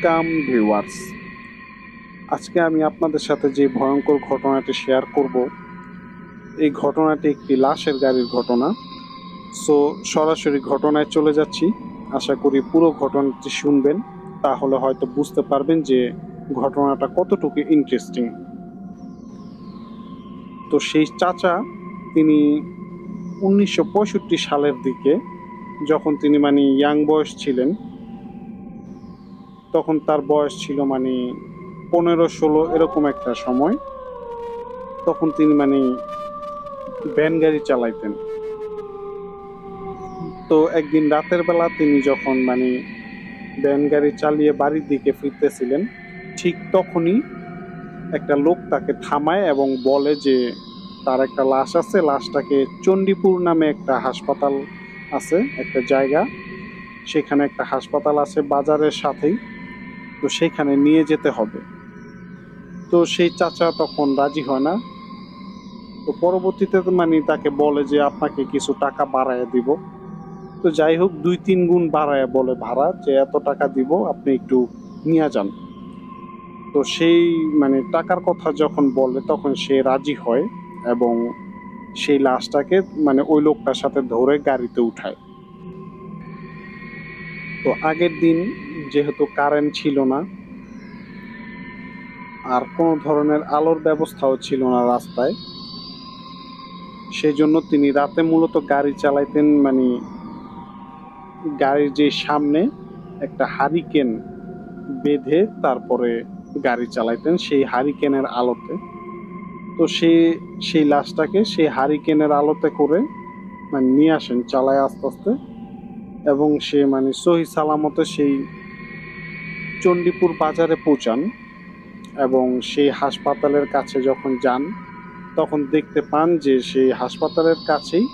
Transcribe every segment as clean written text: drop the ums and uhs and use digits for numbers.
Welcome viewers. আজকে আমি আপনাদের সাথে যে ভয়ঙ্কর ঘটনাটি শেয়ার করব, এই ঘটনাটি একটি লাশের গাড়ির ঘটনা। সো সরাসরি ঘটনায় চলে যাচ্ছি। আশা করি পুরো ঘটনাটি শুনবেন, তাহলে হয়তো বুঝতে পারবেন যে ঘটনাটা কতটুকু ইন্টারেস্টিং। তো সেই চাচা, তিনি 1965 সালের দিকে, যখন তিনি ইয়াং বয়স ছিলেন, তখন তার বয়স ছিল 15-16 এরকম একটা সময়। তখন তিনি ভ্যান গাড়ি চালাইতেন। তো একদিন রাতের বেলা তিনি যখন ভ্যান গাড়ি চালিয়ে বাড়ির দিকে ফিরতেছিলেন, ঠিক তখনই একটা লোক তাকে থামায় এবং বলে যে তার একটা লাশ আছে, লাশটাকে চণ্ডীপুর নামে একটা হাসপাতাল আছে, একটা জায়গা, সেখানে একটা হাসপাতাল আছে বাজারের সাথেই, তো সেখানে নিয়ে যেতে হবে। তো সেই চাচা তখন রাজি হয় না। তো পরবর্তীতে তাকে বলে যে আপনাকে কিছু টাকা বাড়ায় দিব। তো যাই হোক, 2-3 গুণ বাড়ায় বলে ভাড়া, যে এত টাকা দিব, আপনি একটু নিয়ে যান। তো সেই টাকার কথা যখন বলে, তখন সে রাজি হয় এবং সেই লাশটাকে ওই লোকটার সাথে ধরে গাড়িতে উঠায়। তো আগের দিন যেহেতু কারেন্ট ছিল না, আর কোনো ধরনের আলোর ব্যবস্থাও ছিল না রাস্তায়, সেই জন্য তিনি রাতে মূলত গাড়ি চালাইতেন। গাড়ির যে সামনে একটা হারিকেন বেঁধে তারপরে গাড়ি চালাইতেন, সেই হারিকেনের আলোতে। তো সেই লাশটাকে সেই হারিকেনের আলোতে করে নিয়ে আসেন, চালায় আস্তে আস্তে, এবং সে সহি সালামতে সেই চণ্ডীপুর বাজারে পৌঁছান। এবং সেই হাসপাতালের কাছে যখন যান, তখন দেখতে পান যে সেই হাসপাতালের কাছেই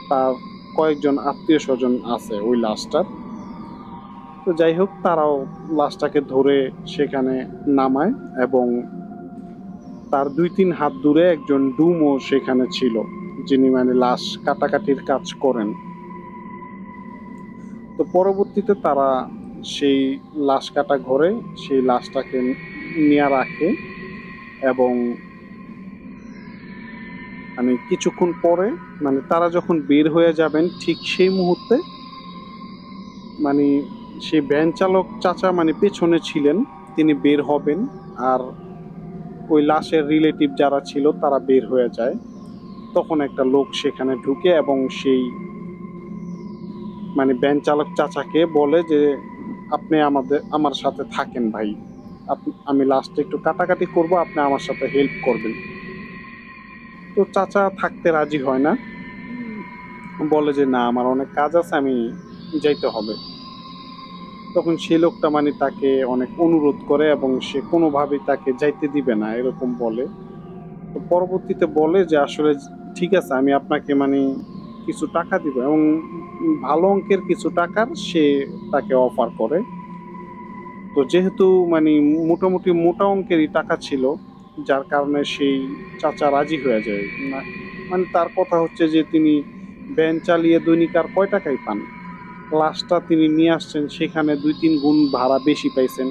তার কয়েকজন আত্মীয় স্বজন আছে ওই লাশটার। তো যাই হোক, তারাও লাশটাকে ধরে সেখানে নামায়, এবং তার 2-3 হাত দূরে একজন ডুমও সেখানে ছিল, যিনি লাশ কাটাকাটির কাজ করেন। তো পরবর্তীতে তারা সেই লাশ কাটা ঘরে সেই লাশটাকে নিয়ে রাখে, এবং কিছুক্ষণ পরে তারা যখন বের হয়ে যাবেন, ঠিক সেই মুহূর্তে সেই ভ্যান চালক চাচা পেছনে ছিলেন, তিনি বের হবেন, আর ওই লাশের রিলেটিভ যারা ছিল তারা বের হয়ে যায়। তখন একটা লোক সেখানে ঢুকে এবং সেই ভ্যান চালক চাচাকে বলে যে আপনি আমার সাথে থাকেন ভাই, আমি লাস্টে একটু কাটাকাটি করব, আপনি আমার সাথে হেল্প করবেন। তো চাচা থাকতে রাজি হয় না, বলে যে না, আমার অনেক কাজ আছে, আমি যাইতে হবে। তখন সেই লোকটা তাকে অনেক অনুরোধ করে এবং সে কোনোভাবেই তাকে যাইতে দিবে না, এরকম বলে। তো পরবর্তীতে বলে যে আসলে ঠিক আছে, আমি আপনাকে কিছু টাকা দিব, এবং ভালো অঙ্কের কিছু টাকার সে তাকে অফার করে। তো যেহেতু মোটামুটি মোটা অঙ্কেরই টাকা ছিল, যার কারণে সেই চাচা রাজি হয়ে যায় না। তার কথা হচ্ছে যে তিনি ভ্যান চালিয়ে দৈনিক আর কয় টাকাই পান, লাশটা তিনি নিয়ে আসছেন, সেখানে 2-3 গুণ ভাড়া বেশি পাইছেন,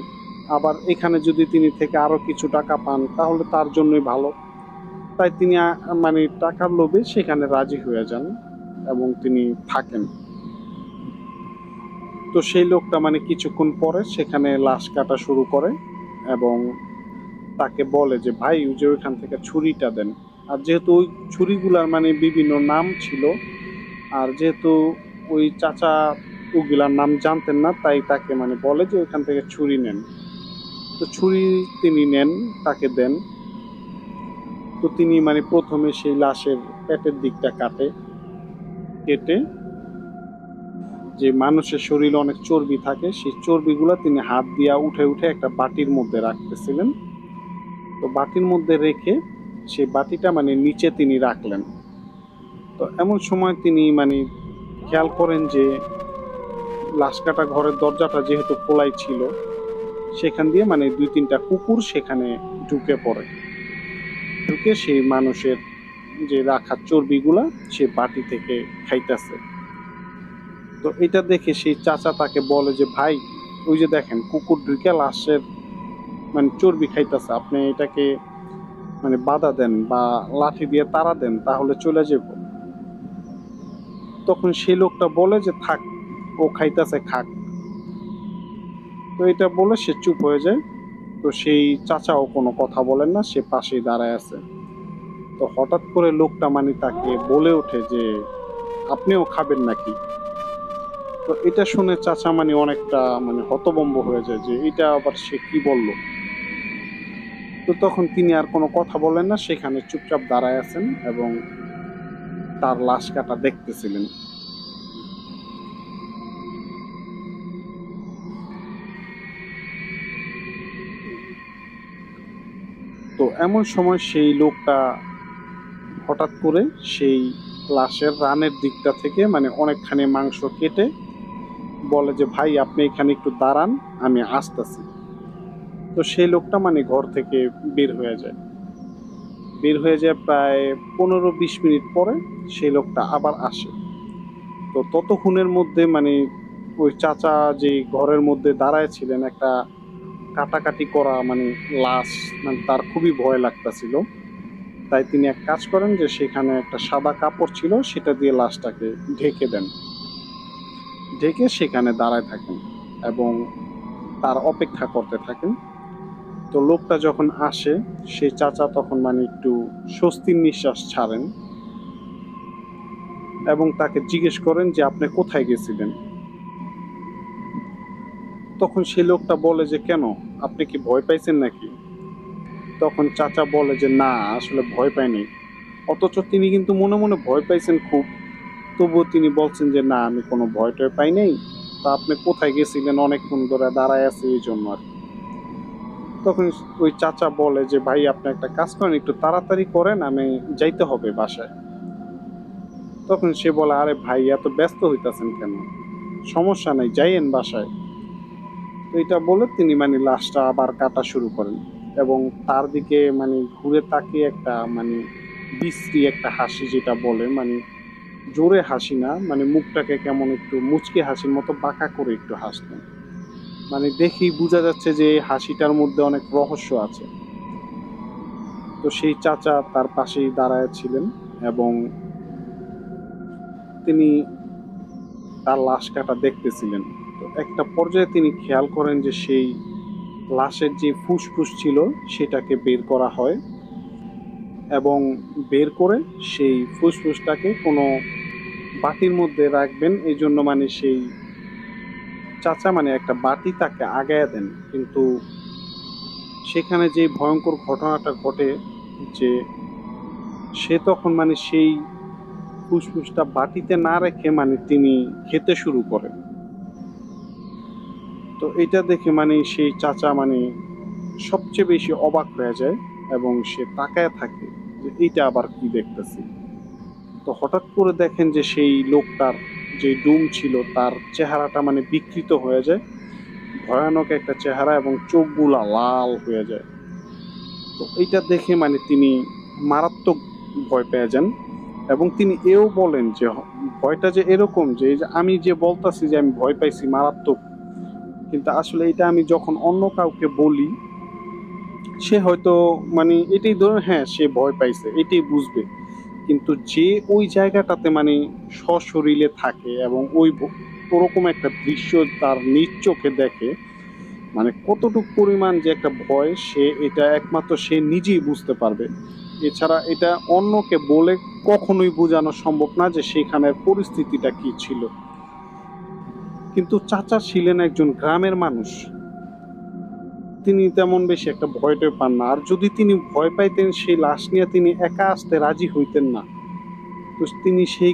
আবার এখানে যদি তিনি থেকে আরো কিছু টাকা পান তাহলে তার জন্যই ভালো। তাই তিনি টাকার লোভে সেখানে রাজি হয়ে যান এবং তিনি থাকেন। তো সেই লোকটা কিছুক্ষণ পরে সেখানে লাশ কাটা শুরু করে এবং তাকে বলে যে ভাই, ওই যে ওইখান থেকে ছুরিটা দেন। আর যেহেতু ওই ছুরিগুলার বিভিন্ন নাম ছিল, আর যেহেতু ওই চাচা ওগুলার নাম জানতেন না, তাই তাকে বলে যে ওইখান থেকে ছুরি নেন। তো ছুরি তিনি নেন, তাকে দেন। তো তিনি প্রথমে সেই লাশের পেটের দিকটা কেটে যে মানুষের শরীরে অনেক চর্বি থাকে, সেই চর্বিগুলো তিনি হাত দিয়া উঠে উঠে একটা বাটির মধ্যে রাখতেছিলেন। তো বাটির মধ্যে রেখে সেই বাটিটা নিচে তিনি রাখলেন। তো এমন সময় তিনি খেয়াল করেন যে লাশ কাটা ঘরের দরজাটা যেহেতু খোলাই ছিল, সেখান দিয়ে 2-3টা কুকুর সেখানে ঢুকে সেই মানুষের যে রাখা চর্বিগুলা সে বাটি থেকে খাইতেছে। তো এটা দেখে সেই চাচা তাকে বলে যে ভাই, ওই যে দেখেন কুকুর ঢুকে লাশের মানে চর্বি খাইতেছে, আপনি এটাকে মানে বাধা দেন বা লাঠি দিয়ে তাড়া দেন তাহলে চলে যাব। তখন সেই লোকটা বলে যে থাক, ও খাইতেছে খাক। তো এটা বলে সে চুপ হয়ে যায়। তো সেই চাচাও কোনো কথা বলেন না, সে পাশেই দাঁড়ায় আছে। তো হঠাৎ করে লোকটা মানে তাকে বলে ওঠে যে আপনিও খাবেন নাকি। তো এটা শুনে চাচা মানে অনেকটা মানে হতভম্ব হয়ে যায় যে এটা আবার সে কি বলল। তো তখন তিনি আর কোনো কথা বলেন না, সেখানে চুপচাপ দাঁড়ায় আছেন এবং তার লাশ কাটা দেখতেছিলেন। তো এমন সময় সেই লোকটা হঠাৎ করে সেই লাশের রানের দিকটা থেকে মানে অনেকখানি মাংস কেটে বলে যে ভাই আপনি এখানে একটু দাঁড়ান, আমি আসতেছি। তো সেই লোকটা মানে ঘর থেকে বের হয়ে যায়। বের হয়ে যায় প্রায় 15-20 মিনিট পরে সেই লোকটা আবার আসে। তো ততক্ষণের মধ্যে মানে ওই চাচা যে ঘরের মধ্যে দাঁড়ায় ছিলেন, একটা কাটাকাটি করা মানে লাশ, মানে তার খুবই ভয় লাগতেছিল। তাই তিনি এক কাজ করেন যে সেখানে একটা সাদা কাপড় ছিল, সেটা দিয়ে লাশটাকে ঢেকে দেন। ঢেকে সেখানে দাঁড়ায় থাকেন এবং তার অপেক্ষা করতে থাকেন। তো লোকটা যখন আসে সেই চাচা তখন মানে একটু স্বস্তির নিঃশ্বাস ছাড়েন এবং তাকে জিজ্ঞেস করেন যে আপনি কোথায় গেছিলেন। তখন সেই লোকটা বলে যে কেন, আপনি কি ভয় পাইছেন নাকি। তখন চাচা বলে যে না আসলে ভয় পাইনি। অথচ তিনি কিন্তু মনে মনে ভয় পাইছেন খুব, তবুও তিনি বলছেন যে না আমি কোনো ভয় টয় পাই নাই। তা আপনি কোথায় গেছিলেন, অনেকক্ষণ ধরে দাঁড়ায় আছে এই জন্য আর কি। তখন ওই চাচা বলে যে ভাই আপনি একটা কাজ করেন, একটু তাড়াতাড়ি করেন, আমি যাইতে হবে বাসায়। তখন সে বলে আরে ভাই এত ব্যস্ত হইতাছেন কেন, সমস্যা নাই যাইয়েন বাসায়। তো এটা বলে তিনি মানে লাশটা আবার কাটা শুরু করেন এবং তার দিকে মানে ঘুরে তাকিয়ে একটা মানে বিশ্রী একটা হাসি, যেটা বলে মানে জোরে হাসি না, মানে মুখটাকে কেমন একটু মুচকি হাসির মতো বাঁকা করে একটু হাসতেন। মানে দেখেই বোঝা যাচ্ছে যে এই হাসিটার মধ্যে অনেক রহস্য আছে। তো সেই চাচা তার পাশেই দাঁড়ায় ছিলেন এবং তিনি তার লাশ কাটা দেখতেছিলেন। তো একটা পর্যায়ে তিনি খেয়াল করেন যে সেই লাশের যে ফুসফুস ছিল সেটাকে বের করা হয় এবং বের করে সেই ফুসফুসটাকে কোনো বাটির মধ্যে রাখবেন, এই জন্য মানে সেই চাচা মানে একটা বাটি তাকে আগায়া দেন। কিন্তু সেখানে যে ভয়ঙ্কর ঘটনাটা ঘটে যে সে তখন মানে সেই ফুসফুসটা বাটিতে না রেখে মানে তিনি খেতে শুরু করেন। তো এটা দেখে মানে সেই চাচা মানে সবচেয়ে বেশি অবাক হয়ে যায় এবং সে তাকায় থাকে যে এইটা আবার কি দেখতেছি। তো হঠাৎ করে দেখেন যে সেই লোকটার যে ডুম ছিল তার চেহারাটা মানে বিকৃত হয়ে যায়, ভয়ানক একটা চেহারা এবং চোখগুলা লাল হয়ে যায়। তো এইটা দেখে মানে তিনি মারাত্মক ভয় পেয়ে যান এবং তিনি এও বলেন যে ভয়টা যে এরকম যে এই যে আমি যে বলতাছি যে আমি ভয় পাইছি মারাত্মক, কিন্তু আসলে এটা আমি যখন অন্য কাউকে বলি সে হয়তো মানে এটাই ধরুন হ্যাঁ সে ভয় পাইছে এটাই বুঝবে, কিন্তু যে ওই জায়গাটাতে মানে সশরীরে থাকে এবং ওরকম একটা দৃশ্য তার নিজ চোখে দেখে, মানে কতটুকু পরিমাণ যে একটা ভয় সে এটা একমাত্র সে নিজেই বুঝতে পারবে। এছাড়া এটা অন্যকে বলে কখনোই বোঝানো সম্ভব না যে সেখানের পরিস্থিতিটা কি ছিল। কিন্তু চাচা ছিলেন একজন গ্রামের মানুষ, তিনি তেমন বেশি একটা ভয় টয় পান না। আর যদি তিনি ভয় পাইতেন সেই লাশ নিয়ে তিনি একা আসতে রাজি হইতেন না। তো তিনি সেই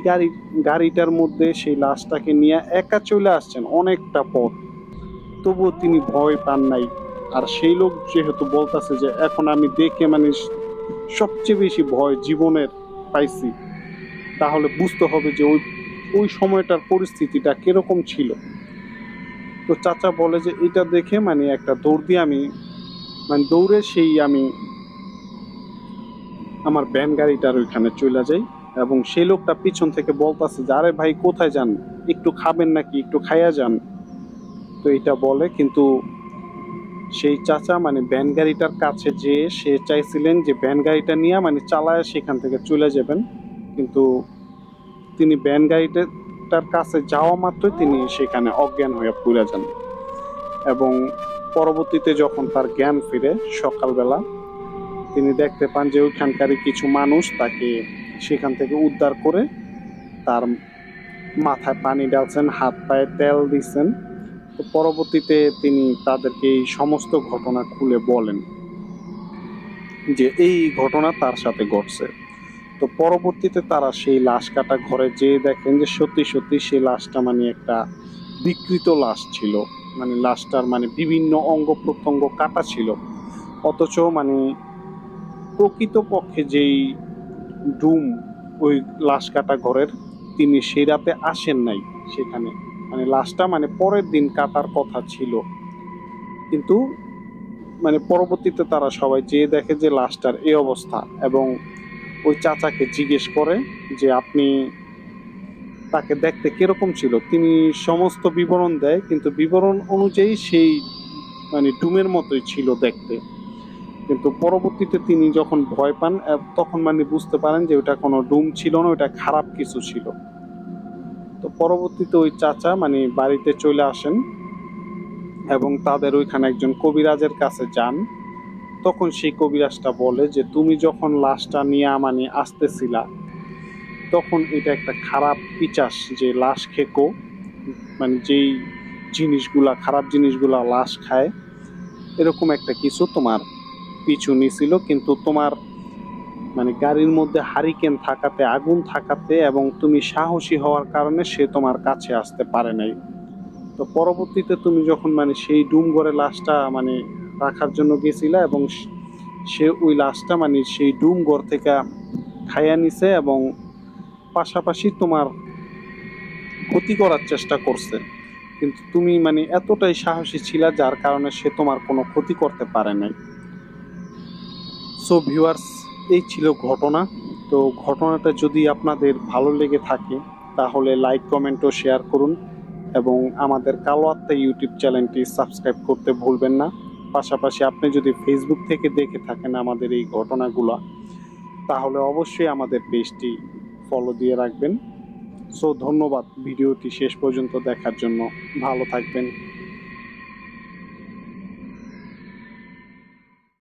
গাড়িটার মধ্যে সেই লাশটাকে নিয়ে একা চলে আসছেন অনেকটা পথ, তবুও তিনি ভয় পান নাই। আর সেই লোক যেহেতু বলতেছে যে এখন আমি দেখে মানে সবচেয়ে বেশি ভয় জীবনের পাইছি, তাহলে বুঝতে হবে যে ওই ওই সময়টার পরিস্থিতিটা কিরকম ছিল। তো চাচা বলে যে এটা দেখে মানে একটা দৌড় দিয়ে আমি মানে দৌড়ে সেই আমি আমার ভ্যান গাড়িটার ওইখানে চলে যাই এবং সেই লোকটা পিছন থেকে বলতেছে যে আরে ভাই কোথায় যান, একটু খাবেন নাকি, একটু খাইয়া যান। তো এটা বলে, কিন্তু সেই চাচা মানে ভ্যান গাড়িটার কাছে যেয়ে সে চাইছিলেন যে ভ্যান গাড়িটা নিয়ে মানে চালায় সেখান থেকে চলে যাবেন, কিন্তু তিনি ভ্যান গাড়িটার কাছে যাওয়া মাত্রই তিনি সেখানে অজ্ঞান হয়ে পড়ে যান। এবং পরবর্তীতে যখন তার জ্ঞান ফিরে সকালবেলা, তিনি দেখতে পান যে ওইখানকারই কিছু মানুষ তাকে সেখান থেকে উদ্ধার করে তার মাথায় পানি ঢালছেন, হাত পায়ে তেল দিচ্ছেন। তো পরবর্তীতে তিনি তাদেরকে এই সমস্ত ঘটনা খুলে বলেন যে এই ঘটনা তার সাথে ঘটছে। তো পরবর্তীতে তারা সেই লাশ কাটা ঘরে যেয়ে দেখেন যে সত্যি সত্যি সেই লাশটা মানে একটা বিকৃত লাশ ছিল, মানে লাশটার মানে বিভিন্ন অঙ্গ প্রত্যঙ্গ কাটা ছিল। অথচ মানে প্রকৃতপক্ষে যেই ডুম ওই লাশ কাটা ঘরের, তিনি সেই রাতে আসেন নাই সেখানে, মানে লাশটা মানে পরের দিন কাটার কথা ছিল। কিন্তু মানে পরবর্তীতে তারা সবাই যেয়ে দেখে যে লাশটার এই অবস্থা, এবং ওই চাচাকে জিজ্ঞেস করে যে আপনি তাকে দেখতে কিরকম ছিল, তিনি সমস্ত বিবরণ দেয়, কিন্তু বিবরণ অনুযায়ী সেই মানে ডুমের মতোই ছিল দেখতে। কিন্তু পরবর্তীতে তিনি যখন ভয় পান তখন মানে বুঝতে পারেন যে ওটা কোনো ডুম ছিল না, ওটা খারাপ কিছু ছিল। তো পরবর্তীতে ওই চাচা মানে বাড়িতে চলে আসেন এবং তাদের ওইখানে একজন কবিরাজের কাছে যান। তখন সেই কবিরাজটা বলে যে তুমি যখন লাশটা নিয়ে মানে আসতেছিলা, তখন এটা একটা খারাপ পিচাস যে লাশ খেকো, মানে যেই জিনিসগুলা খারাপ জিনিসগুলা লাশ খায়, এরকম একটা কিছু তোমার পিছু নিছিল। কিন্তু তোমার মানে গাড়ির মধ্যে হারিকেন থাকাতে, আগুন থাকাতে এবং তুমি সাহসী হওয়ার কারণে সে তোমার কাছে আসতে পারে নাই। তো পরবর্তীতে তুমি যখন মানে সেই ডুমঘরে লাশটা মানে রাখার জন্য গেছিলা, এবং সে ওই লাশটা মানে সেই ডুমঘর থেকে খাইয়া নিছে এবং পাশাপাশি তোমার ক্ষতি করার চেষ্টা করছে। কিন্তু তুমি মানে এতটাই সাহসী ছিলা যার কারণে সে তোমার কোনো ক্ষতি করতে পারে নাই। সো ভিউয়ার্স, এই ছিল ঘটনা। তো ঘটনাটা যদি আপনাদের ভালো লেগে থাকে তাহলে লাইক, কমেন্ট ও শেয়ার করুন, এবং আমাদের কালো আত্মা ইউটিউব চ্যানেলটি সাবস্ক্রাইব করতে ভুলবেন না। পাশাপাশি আপনি যদি ফেসবুক থেকে দেখে থাকেন আমাদের এই ঘটনাগুলো, তাহলে অবশ্যই আমাদের পেজটি ফলো দিয়ে রাখবেন। সো ধন্যবাদ ভিডিওটি শেষ পর্যন্ত দেখার জন্য। ভালো থাকবেন।